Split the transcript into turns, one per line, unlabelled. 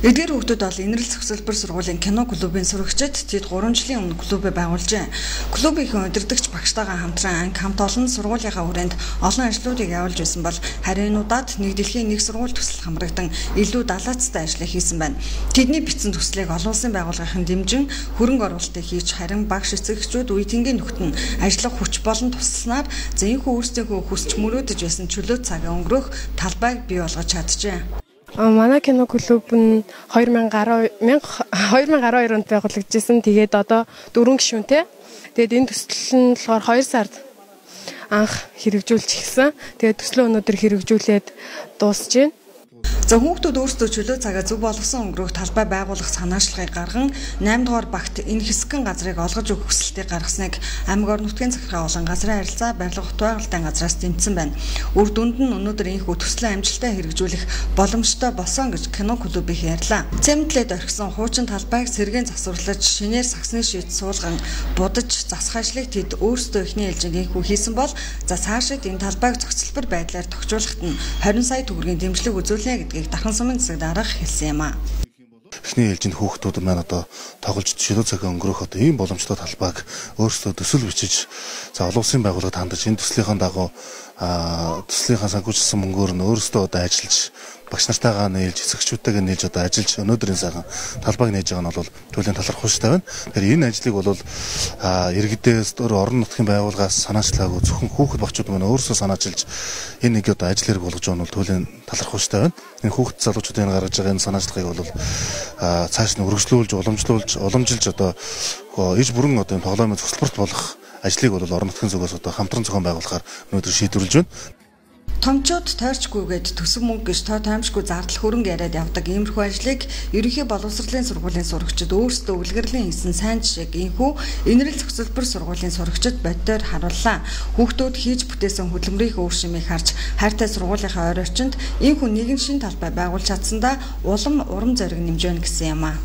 Эдгээр хүүхдүүд бол инрэл зөвсөлбөр сургуулийн кино клубын сурагчид тэд 3 жилийн өмнө клубыг байгуулжээ. Клубийн удирдагч багштайгаа хамтран анги хамт олон сургуулийнхаа хүрээнд олон ажлуудыг явуулж байсан бол харин удаад нэг дэлхийн нэг сургууль төсөл хамрагдан илүү далаацтай ажил хийсэн байна. Тэдний бичсэн төслийг олон улсын байгууллагын дэмжин хөрөнгө оруулалтыг хийж харин багш эцэгчүүд үе тэнгийн нөхд нь ажиллах хүч болон тусласнаар зэнхүү өөрсдийнхөө хүсч мөрөөдөж байсан чөлөө цагаа өнгөрөх талбайг бий болгож чаджээ.
Манай кино клуб нь 2012 онд байгуулагдсан. Тэгээд одоо 4 гишүүнтэй. Тэгээд энэ төсөл нь болохоор 2 сард анх хэрэгжүүлж эхэлсэн. Тэгээд төслөө өнөөдөр хэрэгжүүлээд дуусж байна.
За хүүхдүүд өөрсдөө чөлөө цагаа зөв болгосон өнгөрөх талбай байгуулах санаачлагыг гарган 8 дугаар багт энэ хэсгэн газрыг олгож өгөх хүсэлтийг гаргасныг аймаг орон нутгийн захиргаа болон газрын харилцаа барилга хот байгуулалтын газраас тэмцсэн байна. Үр дүнд нь өнөөдөр энэхүү төслийн амжилттай хэрэгжүүлэх боломжтой болсон гэж кино клубын ярьлаа. Цемтлээд орхисон хуучин талбайг сэргээн засварлаж шинээр сагсны шийд суулган будаж засах ажлыг тэд өөрсдөө эхний ээлжинд энэхүү хийсэн бол за цаашид энэ талбайг зохицолбор байдлаар тохижуулахад нь 20 сая төгрөгийн дэмжлэг үзүүлнэ гэдгийг дархан сумын засаг дарга хэлсэн юм а.
Эхний ээлжинд хүүхдүүд маань одоо тоглож чөлөө цагаа өнгөрөх одоо ийм боломжтой талбайг өөрсдөө төсөл бичиж за олон улсын байгууллагад хандаж энэ төслийнхаа дагуу төслийнхаа санхүүжилсэн мөнгөөр нь өөрсдөө одоо ажиллаж багш нартайгаа нээлж эцэгчүүдтэйгээ нээлж одоо ажиллаж өнөөдрийн сайхан талбайг нээж байгаа нь бол төлөлийн талархуштай байна. Тэгэхээр энэ ажлыг бол иргэдээс орон нутгийн байгууллагаас санаачлаагүй зөвхөн хүүхэд багчууд маань өөрсдөө санаачилж энэ нэг одоо ажил хэрэг болгож байгаа нь бол төлөлийн талархуштай байна. Энэ хүүхэд залуучуудын гаргаж байгаа энэ санаачлагыг бол цааш нь үргэлжлүүлж уламжилж одоо иж бүрэн одоо энэ тоглоомын зөвсөлбөрт болох ажлыг бол орон нутгийн зүгээс одоо хамтран зохион байгуулахаар өнөөдөр шийдвэрлэж байна.
Томчууд тойрчгүйгээд төсөв мөнгө гэж тоомшгүй зардал хөрөнгө яриад явдаг иймэрхүү ажлыг ерөнхий боловсролын сургуулийн сурагчид өөрсдөө үлгэрлэн хийсэн сайн жишээг энэхүү инрэл зөвсөлбөр сургуулийн сурагчид боддоор харууллаа. Хүүхдүүд хийж бүтээсэн хөдөлмөрийн өөр шимийг харж хайртай сургуулийнхаа ойр орчинд энэхүү нэгэн шин талбай байгуулж чадсандаа улам урам зориг нэмж байна гэсэн юм а.